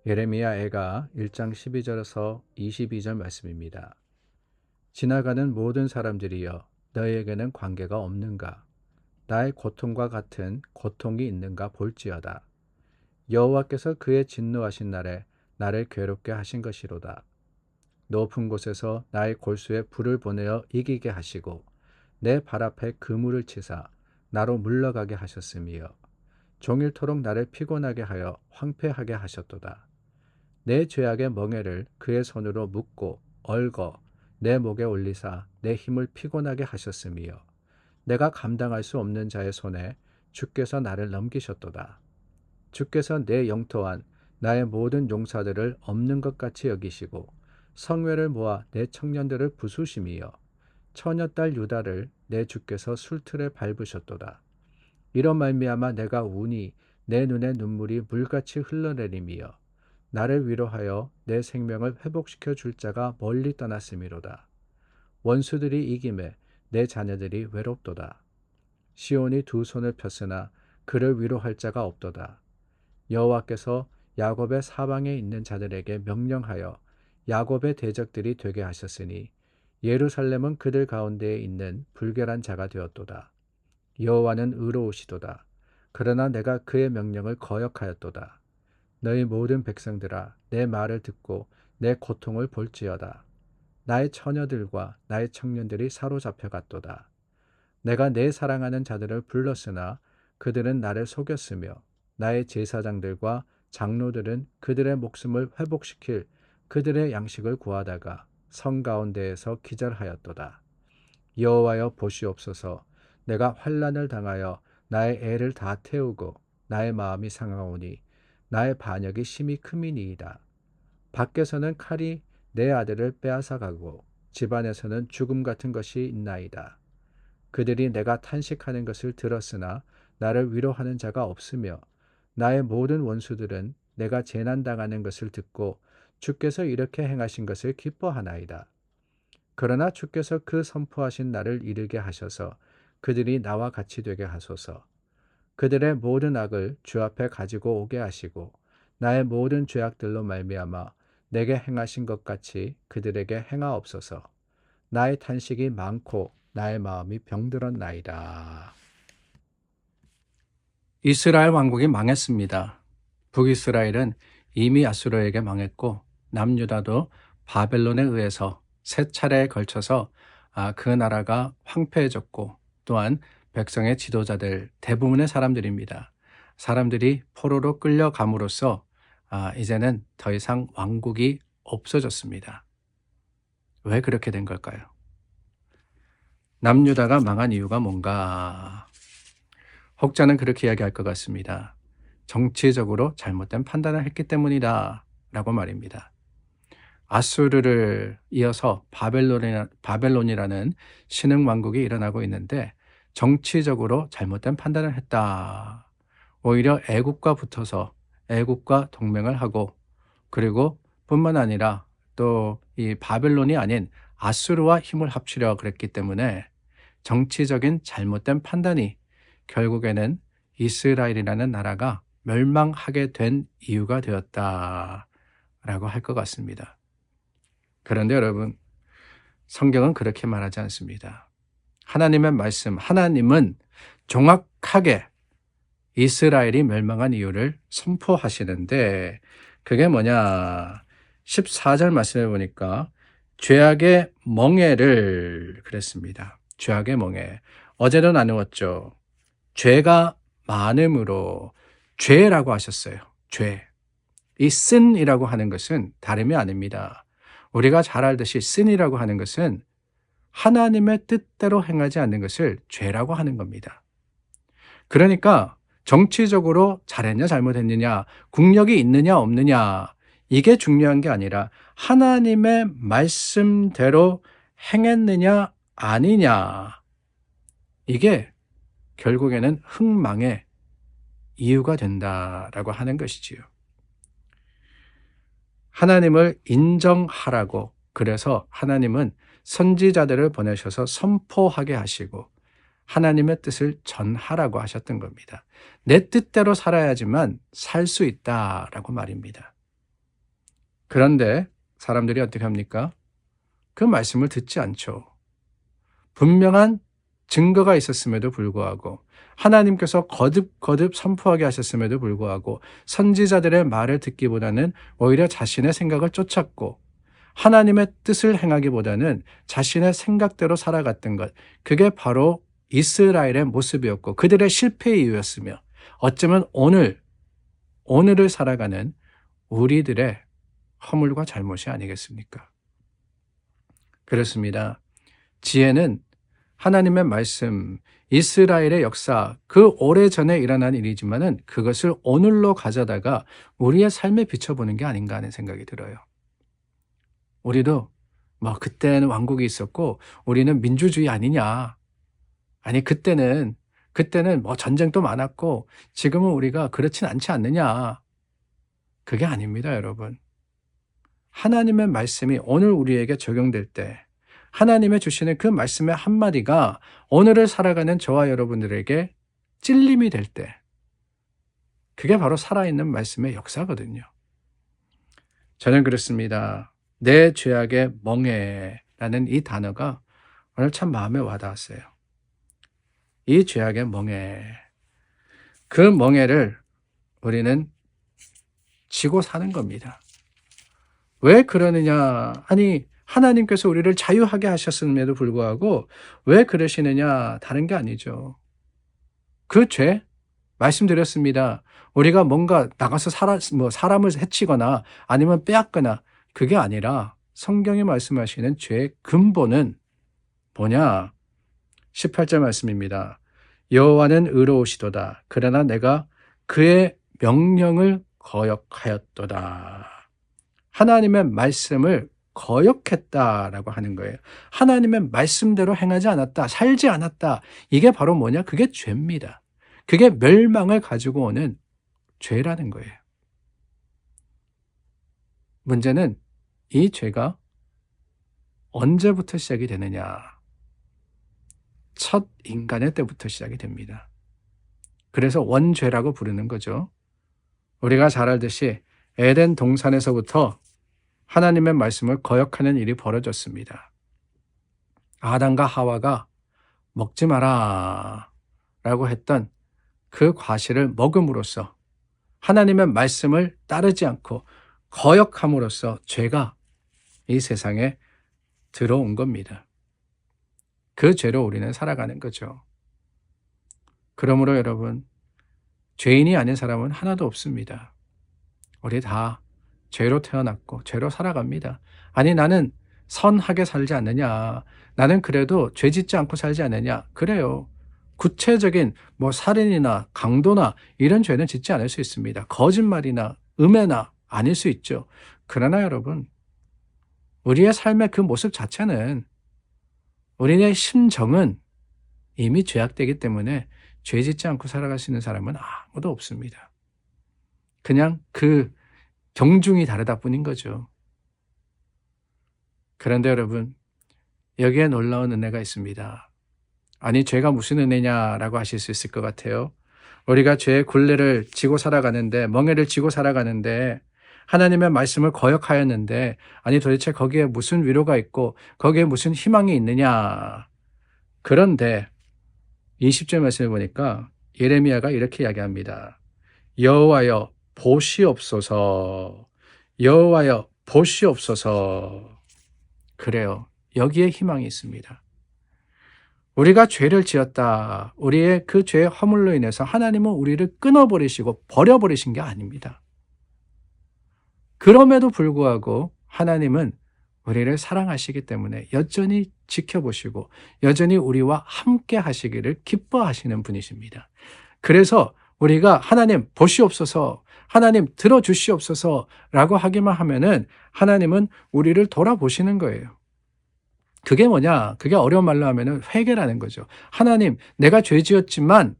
예레미야애가 1장 12절에서 22절 말씀입니다. 지나가는 모든 사람들이여 너희에게는 관계가 없는가? 나의 고통과 같은 고통이 있는가 볼지어다. 여호와께서 그의 진노하신 날에 나를 괴롭게 하신 것이로다. 높은 곳에서 나의 골수에 불을 보내어 이기게 하시고 내 발 앞에 그물을 치사 나로 물러가게 하셨으며 종일토록 나를 피곤하게 하여 황폐하게 하셨도다. 내 죄악의 멍에를 그의 손으로 묶고 얽어 내 목에 올리사 내 힘을 피곤하게 하셨으며 내가 감당할 수 없는 자의 손에 주께서 나를 넘기셨도다. 주께서 내 영토한 나의 모든 용사들을 없는 것 같이 여기시고 성회를 모아 내 청년들을 부수시며 처녀딸 유다를 내 주께서 술틀에 밟으셨도다. 이런 말미암아 내가 우니 내 눈에 눈물이 물같이 흘러내리며 나를 위로하여 내 생명을 회복시켜 줄 자가 멀리 떠났음이로다. 원수들이 이김에 내 자녀들이 외롭도다. 시온이 두 손을 폈으나 그를 위로할 자가 없도다. 여호와께서 야곱의 사방에 있는 자들에게 명령하여 야곱의 대적들이 되게 하셨으니 예루살렘은 그들 가운데에 있는 불결한 자가 되었도다. 여호와는 의로우시도다. 그러나 내가 그의 명령을 거역하였도다. 너희 모든 백성들아 내 말을 듣고 내 고통을 볼지어다. 나의 처녀들과 나의 청년들이 사로잡혀갔도다. 내가 내 사랑하는 자들을 불렀으나 그들은 나를 속였으며 나의 제사장들과 장로들은 그들의 목숨을 회복시킬 그들의 양식을 구하다가 성 가운데에서 기절하였도다. 여호와여 보시옵소서. 내가 환난을 당하여 나의 애를 다 태우고 나의 마음이 상하오니 나의 반역이 심히 크미니이다. 밖에서는 칼이 내 아들을 빼앗아가고 집안에서는 죽음 같은 것이 있나이다. 그들이 내가 탄식하는 것을 들었으나 나를 위로하는 자가 없으며 나의 모든 원수들은 내가 재난당하는 것을 듣고 주께서 이렇게 행하신 것을 기뻐하나이다. 그러나 주께서 그 선포하신 날을 이르게 하셔서 그들이 나와 같이 되게 하소서. 그들의 모든 악을 주 앞에 가지고 오게 하시고 나의 모든 죄악들로 말미암아 내게 행하신 것 같이 그들에게 행하옵소서. 나의 탄식이 많고 나의 마음이 병들었나이다. 이스라엘 왕국이 망했습니다. 북이스라엘은 이미 아수르에게 망했고 남유다도 바벨론에 의해서 세 차례에 걸쳐서 그 나라가 황폐해졌고 또한 백성의 지도자들 대부분의 사람들입니다. 사람들이 포로로 끌려감으로써 이제는 더 이상 왕국이 없어졌습니다. 왜 그렇게 된 걸까요? 남유다가 망한 이유가 뭔가? 혹자는 그렇게 이야기할 것 같습니다. 정치적으로 잘못된 판단을 했기 때문이다 라고 말입니다. 아수르를 이어서 바벨론이라는 신흥왕국이 일어나고 있는데 정치적으로 잘못된 판단을 했다. 오히려 애국과 붙어서 애국과 동맹을 하고 그리고 뿐만 아니라 또 이 바벨론이 아닌 아수르와 힘을 합치려 그랬기 때문에 정치적인 잘못된 판단이 결국에는 이스라엘이라는 나라가 멸망하게 된 이유가 되었다라고 할 것 같습니다. 그런데 여러분, 성경은 그렇게 말하지 않습니다. 하나님의 말씀, 하나님은 정확하게 이스라엘이 멸망한 이유를 선포하시는데 그게 뭐냐? 14절 말씀해 보니까 죄악의 멍에를 그랬습니다. 죄악의 멍에. 어제도 나누었죠. 죄가 많음으로 죄라고 하셨어요. 죄. 이 sin이라고 하는 것은 다름이 아닙니다. 우리가 잘 알듯이 sin이라고 하는 것은 하나님의 뜻대로 행하지 않는 것을 죄라고 하는 겁니다. 그러니까 정치적으로 잘했냐 잘못했느냐, 국력이 있느냐 없느냐 이게 중요한 게 아니라 하나님의 말씀대로 행했느냐 아니냐 이게 결국에는 흥망의 이유가 된다라고 하는 것이지요. 하나님을 인정하라고 그래서 하나님은 선지자들을 보내셔서 선포하게 하시고 하나님의 뜻을 전하라고 하셨던 겁니다. 내 뜻대로 살아야지만 살 수 있다라고 말입니다. 그런데 사람들이 어떻게 합니까? 그 말씀을 듣지 않죠. 분명한 증거가 있었음에도 불구하고 하나님께서 거듭거듭 선포하게 하셨음에도 불구하고 선지자들의 말을 듣기보다는 오히려 자신의 생각을 쫓았고 하나님의 뜻을 행하기보다는 자신의 생각대로 살아갔던 것, 그게 바로 이스라엘의 모습이었고 그들의 실패의 이유였으며 어쩌면 오늘을 살아가는 우리들의 허물과 잘못이 아니겠습니까? 그렇습니다. 지혜는 하나님의 말씀, 이스라엘의 역사, 그 오래전에 일어난 일이지만은 그것을 오늘로 가져다가 우리의 삶에 비춰보는 게 아닌가 하는 생각이 들어요. 우리도 그때는 왕국이 있었고 우리는 민주주의 아니냐. 아니 그때는 전쟁도 많았고 지금은 우리가 그렇진 않지 않느냐. 그게 아닙니다, 여러분. 하나님의 말씀이 오늘 우리에게 적용될 때 하나님의 주시는 그 말씀의 한마디가 오늘을 살아가는 저와 여러분들에게 찔림이 될 때 그게 바로 살아있는 말씀의 역사거든요. 저는 그렇습니다. 내 죄악의 멍에라는 이 단어가 오늘 참 마음에 와닿았어요. 이 죄악의 멍에, 그 멍에를 우리는 지고 사는 겁니다. 왜 그러느냐? 아니 하나님께서 우리를 자유하게 하셨음에도 불구하고 왜 그러시느냐? 다른 게 아니죠. 그 죄, 말씀드렸습니다. 우리가 뭔가 나가서 사람을 해치거나 아니면 빼앗거나 그게 아니라 성경이 말씀하시는 죄의 근본은 뭐냐? 18절 말씀입니다. 여호와는 의로우시도다. 그러나 내가 그의 명령을 거역하였도다. 하나님의 말씀을 거역했다라고 하는 거예요. 하나님의 말씀대로 행하지 않았다, 살지 않았다. 이게 바로 뭐냐? 그게 죄입니다. 그게 멸망을 가지고 오는 죄라는 거예요. 문제는 이 죄가 언제부터 시작이 되느냐? 첫 인간의 때부터 시작이 됩니다. 그래서 원죄라고 부르는 거죠. 우리가 잘 알듯이 에덴 동산에서부터 하나님의 말씀을 거역하는 일이 벌어졌습니다. 아담과 하와가 먹지 마라 라고 했던 그 과실을 먹음으로써 하나님의 말씀을 따르지 않고 거역함으로써 죄가 이 세상에 들어온 겁니다. 그 죄로 우리는 살아가는 거죠. 그러므로 여러분, 죄인이 아닌 사람은 하나도 없습니다. 우리 다 죄로 태어났고 죄로 살아갑니다. 아니 나는 선하게 살지 않느냐. 나는 그래도 죄 짓지 않고 살지 않느냐. 그래요. 구체적인 살인이나 강도나 이런 죄는 짓지 않을 수 있습니다. 거짓말이나 음해나 아닐 수 있죠. 그러나 여러분, 우리의 삶의 그 모습 자체는 우리의 심정은 이미 죄악되기 때문에 죄 짓지 않고 살아갈 수 있는 사람은 아무도 없습니다. 그냥 그 경중이 다르다 뿐인 거죠. 그런데 여러분, 여기에 놀라운 은혜가 있습니다. 아니 죄가 무슨 은혜냐라고 하실 수 있을 것 같아요. 우리가 죄의 굴레를 지고 살아가는데, 멍에를 지고 살아가는데 하나님의 말씀을 거역하였는데 아니 도대체 거기에 무슨 위로가 있고 거기에 무슨 희망이 있느냐. 그런데 20절 말씀을 보니까 예레미야가 이렇게 이야기합니다. 여호와여 보시옵소서. 여호와여 보시옵소서. 그래요. 여기에 희망이 있습니다. 우리가 죄를 지었다. 우리의 그 죄의 허물로 인해서 하나님은 우리를 끊어버리시고 버려버리신 게 아닙니다. 그럼에도 불구하고 하나님은 우리를 사랑하시기 때문에 여전히 지켜보시고 여전히 우리와 함께 하시기를 기뻐하시는 분이십니다. 그래서 우리가 하나님 보시옵소서, 하나님 들어주시옵소서 라고 하기만 하면은 하나님은 우리를 돌아보시는 거예요. 그게 뭐냐? 그게 어려운 말로 하면은 회개라는 거죠. 하나님, 내가 죄 지었지만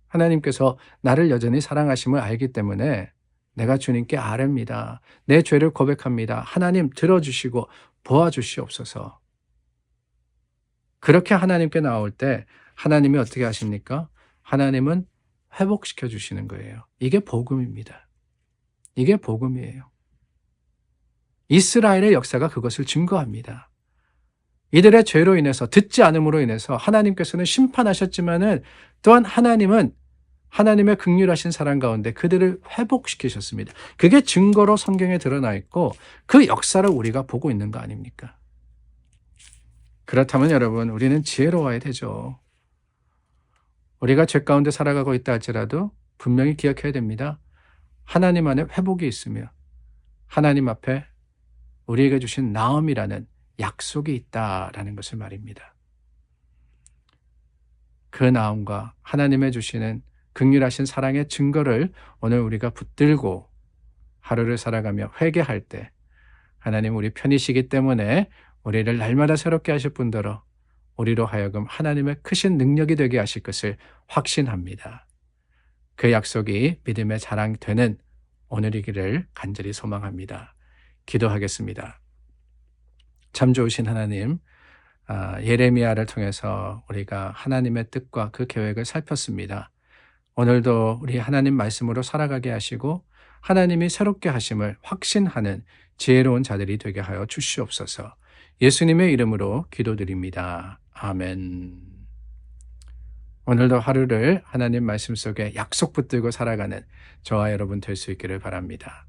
하나님께서 나를 여전히 사랑하심을 알기 때문에 내가 주님께 아뢰입니다. 내 죄를 고백합니다. 하나님 들어주시고 도와주시옵소서. 그렇게 하나님께 나올 때 하나님이 어떻게 하십니까? 하나님은 회복시켜 주시는 거예요. 이게 복음입니다. 이게 복음이에요. 이스라엘의 역사가 그것을 증거합니다. 이들의 죄로 인해서, 듣지 않음으로 인해서 하나님께서는 심판하셨지만은 또한 하나님은 하나님의 긍휼하신 사랑 가운데 그들을 회복시키셨습니다. 그게 증거로 성경에 드러나 있고 그 역사를 우리가 보고 있는 거 아닙니까? 그렇다면 여러분, 우리는 지혜로워야 되죠. 우리가 죄 가운데 살아가고 있다 할지라도 분명히 기억해야 됩니다. 하나님 안에 회복이 있으며 하나님 앞에 우리에게 주신 나음이라는 약속이 있다라는 것을 말입니다. 그 나음과 하나님의 주시는 긍휼하신 사랑의 증거를 오늘 우리가 붙들고 하루를 살아가며 회개할 때 하나님 우리 편이시기 때문에 우리를 날마다 새롭게 하실 뿐더러 우리로 하여금 하나님의 크신 능력이 되게 하실 것을 확신합니다. 그 약속이 믿음의 자랑되는 오늘이기를 간절히 소망합니다. 기도하겠습니다. 참 좋으신 하나님, 예레미야를 통해서 우리가 하나님의 뜻과 그 계획을 살폈습니다. 오늘도 우리 하나님 말씀으로 살아가게 하시고 하나님이 새롭게 하심을 확신하는 지혜로운 자들이 되게 하여 주시옵소서. 예수님의 이름으로 기도드립니다. 아멘. 오늘도 하루를 하나님 말씀 속에 약속 붙들고 살아가는 저와 여러분 될 수 있기를 바랍니다.